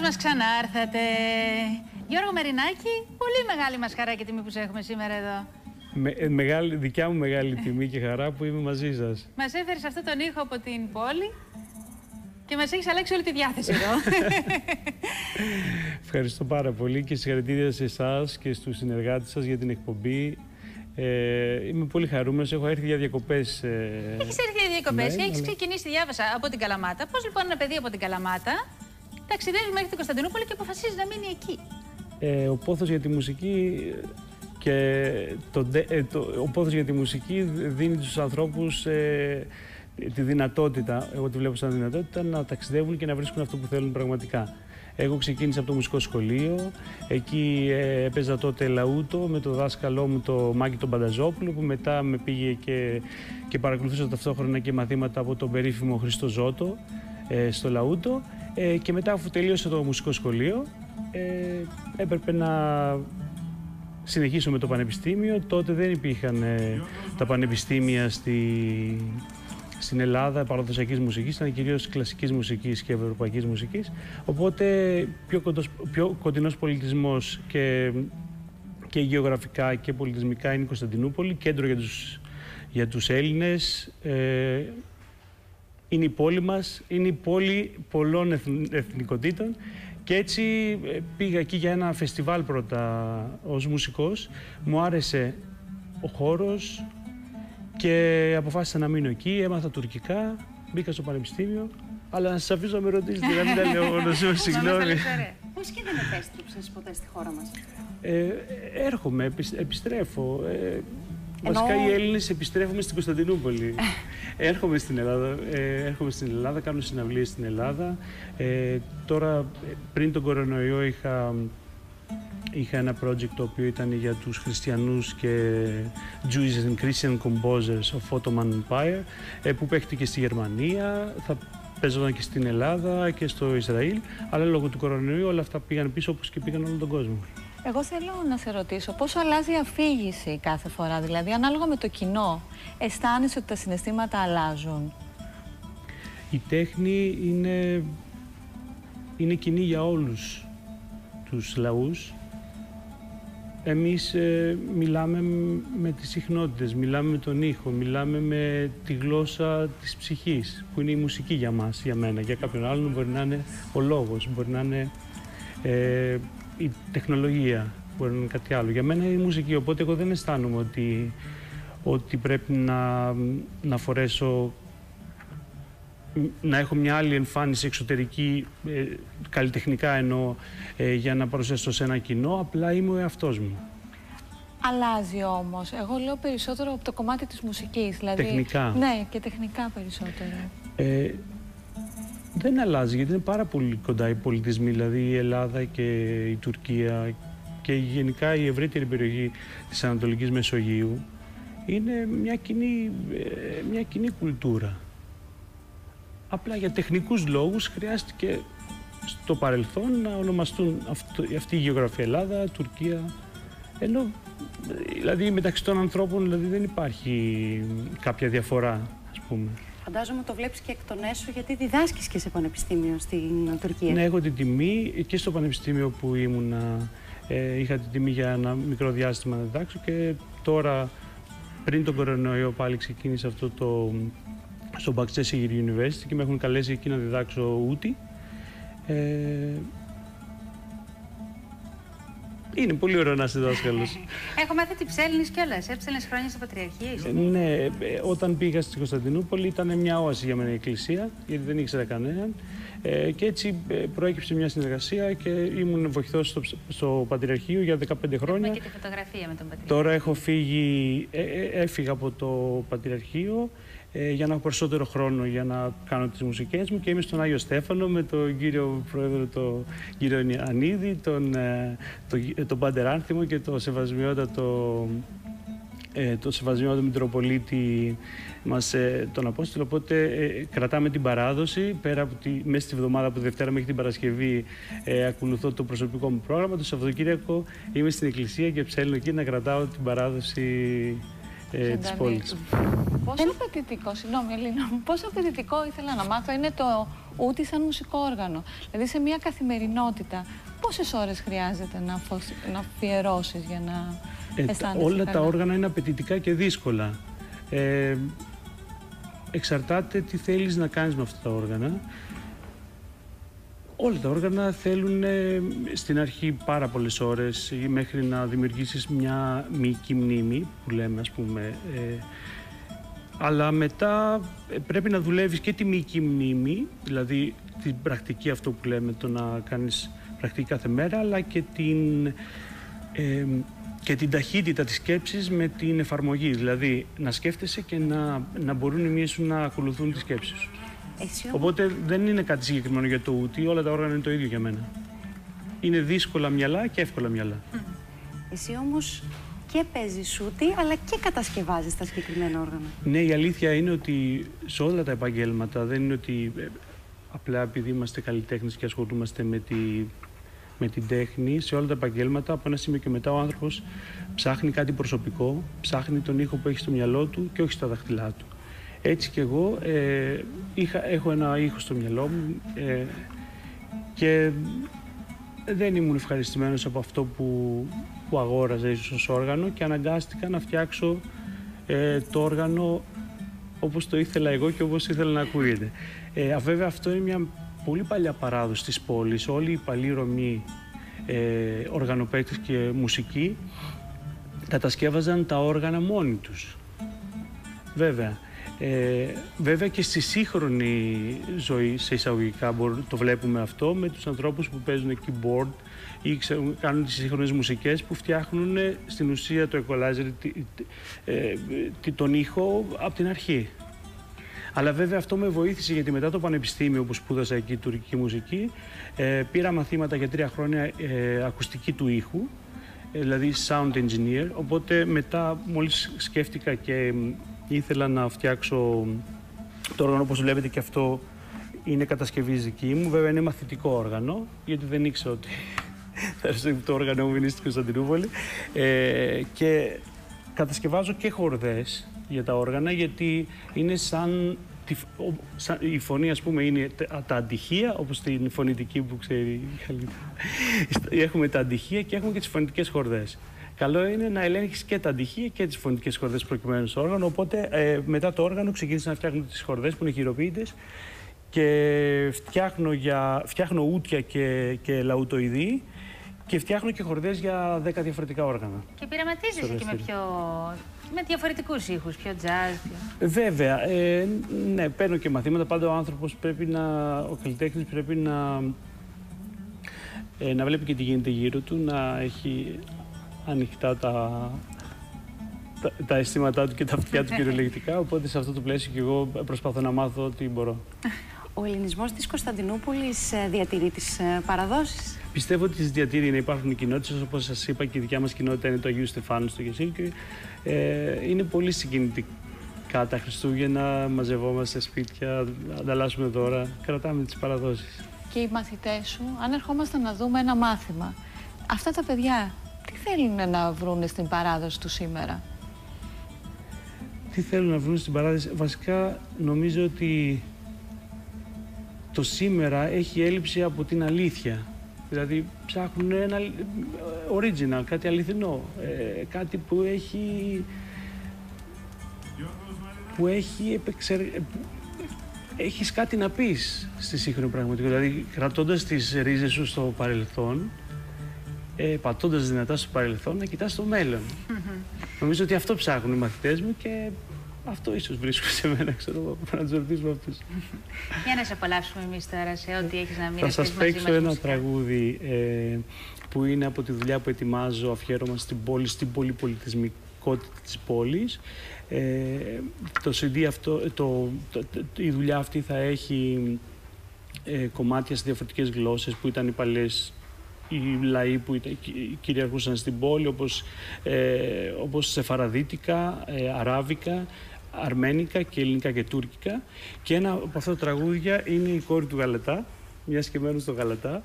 μας ξανάρθατε. Γιώργο Μερινάκη, πολύ μεγάλη μας χαρά και τιμή που σε έχουμε σήμερα εδώ. Δικιά μου μεγάλη τιμή και χαρά που είμαι μαζί σας. Μας έφερες αυτόν τον ήχο από την πόλη και μας έχεις αλλάξει όλη τη διάθεση εδώ. Ευχαριστώ πάρα πολύ και συγχαρητήρια σε εσάς και στους συνεργάτες σας για την εκπομπή. Είμαι πολύ χαρούμενος, έχω έρθει για διακοπές. Έχεις έρθει για διακοπές και έχεις αλλά... ξεκινήσει, διάβασα, από την Καλαμάτα. Πώς λοιπόν ένα παιδί από την Καλαμάτα ταξιδεύει μέχρι την Κωνσταντινούπολη και αποφασίζει να μείνει εκεί? Ο πόθος για τη μουσική και ο πόθος για τη μουσική δίνει στους ανθρώπους τη δυνατότητα, εγώ τη βλέπω σαν δυνατότητα, να ταξιδεύουν και να βρίσκουν αυτό που θέλουν πραγματικά. Εγώ ξεκίνησα από το μουσικό σχολείο, εκεί έπαιζα τότε λαούτο με το δάσκαλό μου, το Μάκη τον Πανταζόπουλο, που μετά με πήγε και παρακολουθούσα ταυτόχρονα και μαθήματα από τον περίφημο Χρήστο Ζώτο στο λαούτο. Και μετά, αφού τελείωσε το μουσικό σχολείο, έπρεπε να συνεχίσω με το πανεπιστήμιο. Τότε δεν υπήρχαν τα πανεπιστήμια στην Ελλάδα παραδοσιακής μουσικής, ήταν κυρίως κλασικής μουσικής και ευρωπαϊκής μουσικής. Οπότε πιο κοντινός πολιτισμός και γεωγραφικά και πολιτισμικά είναι η Κωνσταντινούπολη, κέντρο για τους Έλληνες. Είναι η πόλη μας, είναι η πόλη πολλών εθνικοτήτων και έτσι πήγα εκεί για ένα φεστιβάλ πρώτα ως μουσικός. Μου άρεσε ο χώρος και αποφάσισα να μείνω εκεί, έμαθα τουρκικά, μπήκα στο πανεπιστήμιο, αλλά να σας αφήσω να με ρωτήσετε, να μην τα λέω μόνο, συγγνώμη. Πώς και δεν επέστρεψες ποτέ στη χώρα μας? Έρχομαι, επιστρέφω. Βασικά οι Έλληνες επιστρέφουμε στην Κωνσταντινούπολη. Έρχομαι στην Ελλάδα, κάνω συναυλίες στην Ελλάδα. Τώρα, πριν τον κορονοϊό, είχα ένα project το οποίο ήταν για τους χριστιανούς και Jewish and Christian composers of Ottoman Empire, που παίχτηκε στη Γερμανία, θα παίζονταν και στην Ελλάδα και στο Ισραήλ, αλλά λόγω του κορονοϊού όλα αυτά πήγαν πίσω, όπως και πήγαν όλο τον κόσμο. Εγώ θέλω να σε ρωτήσω πόσο αλλάζει η αφήγηση κάθε φορά, δηλαδή ανάλογα με το κοινό, αισθάνεσαι ότι τα συναισθήματα αλλάζουν? Η τέχνη είναι κοινή για όλους τους λαούς. Εμείς μιλάμε με τις συχνότητες, μιλάμε με τον ήχο, μιλάμε με τη γλώσσα της ψυχής, που είναι η μουσική για μας, για μένα. Για κάποιον άλλον μπορεί να είναι ο λόγος, μπορεί να είναι η τεχνολογία, μπορεί να είναι κάτι άλλο. Για μένα είναι η μουσική, οπότε εγώ δεν αισθάνομαι ότι πρέπει να φορέσω, να έχω μια άλλη εμφάνιση εξωτερική, καλλιτεχνικά εννοώ, για να παρουσιάσω σε ένα κοινό, απλά είμαι ο εαυτός μου. Αλλάζει όμως. Εγώ λέω περισσότερο από το κομμάτι της μουσικής. Δηλαδή, τεχνικά. Ναι, και τεχνικά περισσότερο. Δεν αλλάζει, γιατί είναι πάρα πολύ κοντά οι πολιτισμοί, δηλαδή η Ελλάδα και η Τουρκία και γενικά η ευρύτερη περιοχή της Ανατολικής Μεσογείου είναι μια κοινή κουλτούρα. Απλά για τεχνικούς λόγους χρειάστηκε στο παρελθόν να ονομαστούν αυτή η γεωγραφία Ελλάδα, Τουρκία, ενώ δηλαδή μεταξύ των ανθρώπων δηλαδή, δεν υπάρχει κάποια διαφορά, ας πούμε. Φαντάζομαι το βλέπεις και εκ των έσω, γιατί διδάσκεις και σε πανεπιστήμιο στην Τουρκία. Ναι, έχω την τιμή και στο πανεπιστήμιο που ήμουνα, είχα την τιμή για ένα μικρό διάστημα να διδάξω και τώρα πριν τον κορονοϊό πάλι ξεκίνησα αυτό στο Bahçeşehir University και με έχουν καλέσει εκεί να διδάξω ούτι. Είναι πολύ ωραίο να είσαι δάσκαλος. Έχω μάθει ότι ψέλνεις κιόλας. Έψελνες χρόνια στο Πατριαρχείο. Ναι, όταν πήγα στην Κωνσταντινούπολη ήταν μια όαση για μένα η εκκλησία, γιατί δεν ήξερα κανέναν. Και έτσι προέκυψε μια συνεργασία και ήμουν βοηθός στο Πατριαρχείο για 15 χρόνια. Έχουμε και τη φωτογραφία με τον Πατριαρχείο. Τώρα έχω έφυγα από το Πατριαρχείο για να έχω περισσότερο χρόνο για να κάνω τις μουσικές μου και είμαι στον Άγιο Στέφανο με τον κύριο πρόεδρο, τον κύριο Ανίδη, τον Πάτερ Άνθιμο και το σεβασμιότατο Μητροπολίτη μας, τον Απόστολο. Οπότε κρατάμε την παράδοση, πέρα από μέσα στη βδομάδα από τη Δευτέρα μέχρι την Παρασκευή ακολουθώ το προσωπικό μου πρόγραμμα. Το Σαββατοκύριακο είμαι στην εκκλησία και ψέλνω εκεί να κρατάω την παράδοση της πόλης. Πόσο απαιτητικό, συγγνώμη Ελίνα μου, πόσο απαιτητικό ήθελα να μάθω είναι το ούτε σαν μουσικό όργανο. Δηλαδή σε μια καθημερινότητα, πόσες ώρες χρειάζεται να αφιερώσεις για να αισθάνεσαι όλα καλά? τα όργανα είναι απαιτητικά και δύσκολα. Εξαρτάται τι θέλεις να κάνεις με αυτά τα όργανα. Όλα τα όργανα θέλουν στην αρχή πάρα πολλές ώρες μέχρι να δημιουργήσεις μια μυϊκή μνήμη, που λέμε, ας πούμε. Αλλά μετά πρέπει να δουλεύεις και τη μυϊκή μνήμη, δηλαδή την πρακτική, αυτό που λέμε, το να κάνεις πρακτική κάθε μέρα, αλλά και την ταχύτητα της σκέψης με την εφαρμογή. Δηλαδή να σκέφτεσαι και να μπορούν οι μύες σου να ακολουθούν τη σκέψη σου. Οπότε δεν είναι κάτι συγκεκριμένο για το ούτι, όλα τα όργανα είναι το ίδιο για μένα. Είναι δύσκολα μυαλά και εύκολα μυαλά. Εσύ όμως και παίζεις ούτι, αλλά και κατασκευάζεις τα συγκεκριμένα όργανα. Ναι, η αλήθεια είναι ότι σε όλα τα επαγγέλματα δεν είναι ότι απλά επειδή είμαστε καλλιτέχνες και ασχολούμαστε με την τέχνη, σε όλα τα επαγγέλματα από ένα σημείο και μετά ο άνθρωπος ψάχνει κάτι προσωπικό, ψάχνει τον ήχο που έχει στο μυαλό του και όχι στα δάχτυλά του. Έτσι και εγώ έχω ένα ήχο στο μυαλό μου και δεν ήμουν ευχαριστημένος από αυτό που αγόραζα ίσως ως όργανο και αναγκάστηκα να φτιάξω το όργανο όπως το ήθελα εγώ και όπως ήθελα να ακούγεται. Βέβαια αυτό είναι μια πολύ παλιά παράδοση της πόλης. Όλοι οι παλιοί Ρωμοί οργανοπαίκτες και μουσικοί κατασκεύαζαν τα όργανα μόνοι τους. Βέβαια και στη σύγχρονη ζωή, σε εισαγωγικά, το βλέπουμε αυτό με τους ανθρώπους που παίζουν keyboard ή κάνουν τις σύγχρονες μουσικές που φτιάχνουν στην ουσία το equalizer, τον ήχο από την αρχή. Αλλά βέβαια αυτό με βοήθησε γιατί μετά το πανεπιστήμιο που σπούδασα εκεί τουρκική μουσική πήρα μαθήματα για 3 χρόνια ακουστική του ήχου, δηλαδή sound engineer, οπότε μετά μόλις σκέφτηκα και ήθελα να φτιάξω το όργανο, όπως βλέπετε και αυτό είναι κατασκευή δική μου. Βέβαια είναι μαθητικό όργανο, γιατί δεν ήξερα ότι το όργανο μου είναι στην Κωνσταντινούπολη. Και κατασκευάζω και χορδές για τα όργανα, γιατί είναι σαν η φωνή, ας πούμε, είναι τα αντυχεία, όπως στην φωνητική που ξέρει καλύτερα. Έχουμε τα αντυχεία και έχουμε και τις φωνητικές χορδές. Καλό είναι να ελέγχεις και τα αντυχεία και τις φωνητικές χορδές προκειμένου στο όργανο. Οπότε μετά το όργανο ξεκίνησα να φτιάχνω τις χορδές που είναι χειροποίητες και φτιάχνω ούτια και λαουτοειδή και φτιάχνω και χορδές για 10 διαφορετικά όργανα. Και πειραματίζεσαι και με διαφορετικούς ήχους, πιο jazz. Βέβαια, ναι, παίρνω και μαθήματα. Πάντα ο άνθρωπος ο καλλιτέχνης πρέπει να βλέπει και τι γίνεται γύρω του, να έχει ανοιχτά τα αισθήματά του και τα αυτιά του κυριολεκτικά, οπότε σε αυτό το πλαίσιο και εγώ προσπαθώ να μάθω ό,τι μπορώ. Ο ελληνισμός της Κωνσταντινούπολης διατηρεί τις παραδόσεις. Πιστεύω ότι τις διατηρεί, να υπάρχουν οι κοινότητες, όπως σας είπα και η δικιά μας κοινότητα είναι το Αγίου Στεφάνου στο Κεσίλ και είναι πολύ συγκινητικά τα Χριστούγεννα, μαζευόμαστε σπίτια, ανταλλάσσουμε δώρα, κρατάμε τις παραδόσεις. Και οι μαθητές σου, αν ερχόμαστε να δούμε ένα μάθημα, αυτά τα παιδιά τι θέλουν να βρουν στην παράδοση του σήμερα? Τι θέλουν να βρουν στην παράδοση? Βασικά νομίζω ότι το σήμερα έχει έλλειψη από την αλήθεια. Δηλαδή ψάχνουν ένα original, κάτι αληθινό, κάτι που έχεις κάτι να πεις στη σύγχρονη πραγματικότητα. Δηλαδή κρατώντας τις ρίζες σου στο παρελθόν, πατώντας δυνατά στο παρελθόν, να κοιτάς το μέλλον. Νομίζω ότι αυτό ψάχνουν οι μαθητές μου και αυτό ίσως βρίσκω σε μένα, ξέρω εγώ, να τους ρωτήσουμε αυτούς. Για να σε απολαύσουμε εμείς τώρα σε ό,τι έχεις να μοιραστείς μαζί μας. Θα σας παίξω ένα τραγούδι που είναι από τη δουλειά που ετοιμάζω, αφιέρωμα στην πόλη, στην πολυπολιτισμικότητα της πόλης. Το CD αυτό, η δουλειά αυτή θα έχει κομμάτια σε διαφορετικές γλώσσες που ήταν οι παλιές, οι λαοί που κυριαρχούσαν στην πόλη, όπως σεφαραδίτικα, αράβικα, αρμένικα και ελληνικά και τουρκικά. Και ένα από αυτά τα τραγούδια είναι η κόρη του Γαλατά, μιας και μένω στο Γαλατά,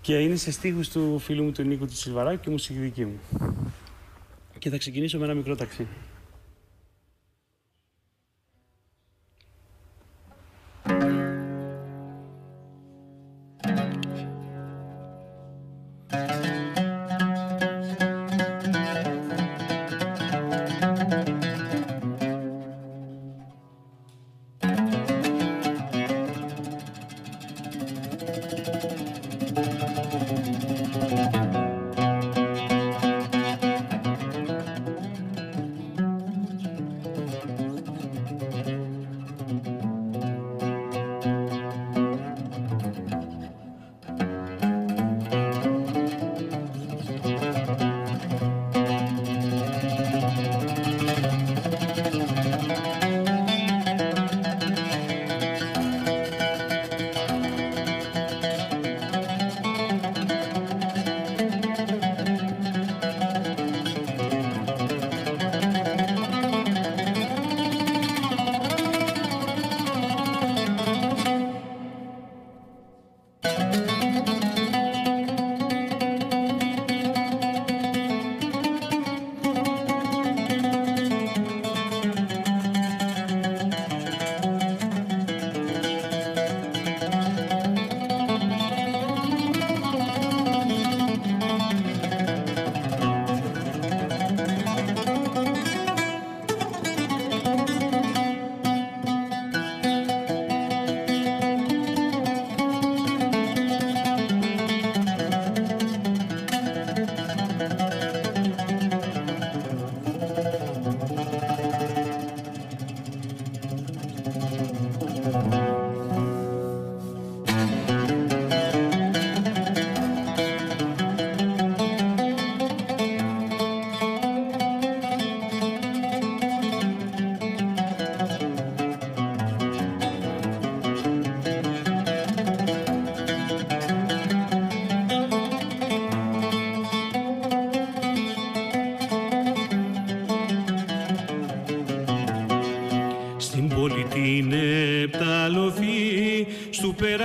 και είναι σε στίχους του φίλου μου του Νίκου του Σιλβαράκου και μουσική δική μου. Και θα ξεκινήσω με ένα μικρό ταξίδι.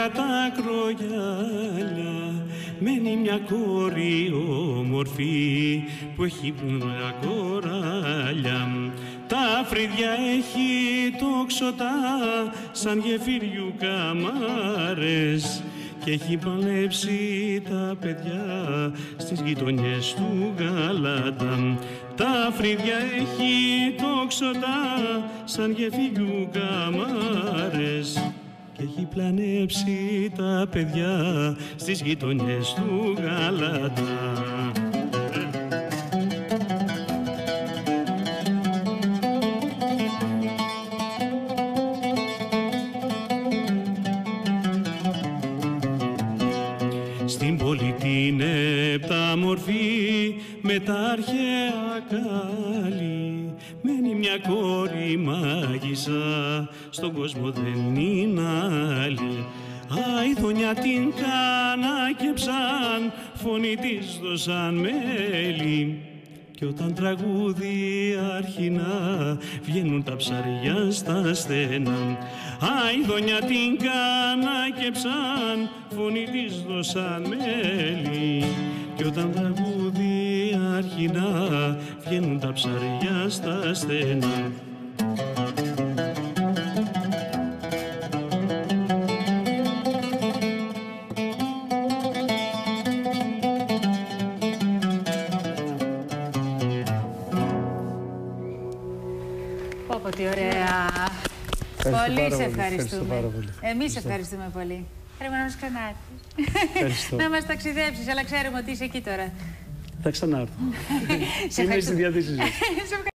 πέρα τα κρογιάλια μένει μια κόρη όμορφη που έχει μια κοράλια. Τα φρύδια έχει τόξοτα σαν γεφύριου καμάρες και έχει παλέψει τα παιδιά στις γειτονιές του Γαλάτα. Τα φρύδια έχει τόξοτα σαν γεφύριου καμάρες και έχει πλανέψει τα παιδιά στις γειτονιές του Γαλάτα. Στην πόλη την επτάμορφη με τα αρχαία κάλλη μένει μια κόρη μάγισσα, στον κόσμο δεν είναι άλλη. Αηδονιά την κάνακεψαν, φωνή της δώσαν μέλη κι όταν τραγούδι αρχινά βγαίνουν τα ψαριά στα στενά. Αηδονιά την κάνακεψαν, φωνή της δώσαν μέλη κι όταν τραγούδι αρχινά βγαίνουν τα ψαριά στα στενά. Πω, τι ωραία. Πολύ σε ευχαριστούμε. Εμείς ευχαριστούμε πολύ. Πρέπει να μας ξανάρθεις. Να μας ταξιδέψεις, αλλά ξέρουμε ότι είσαι εκεί τώρα. Θα ξανάρθω. Είμαι στη διάθεσή σας.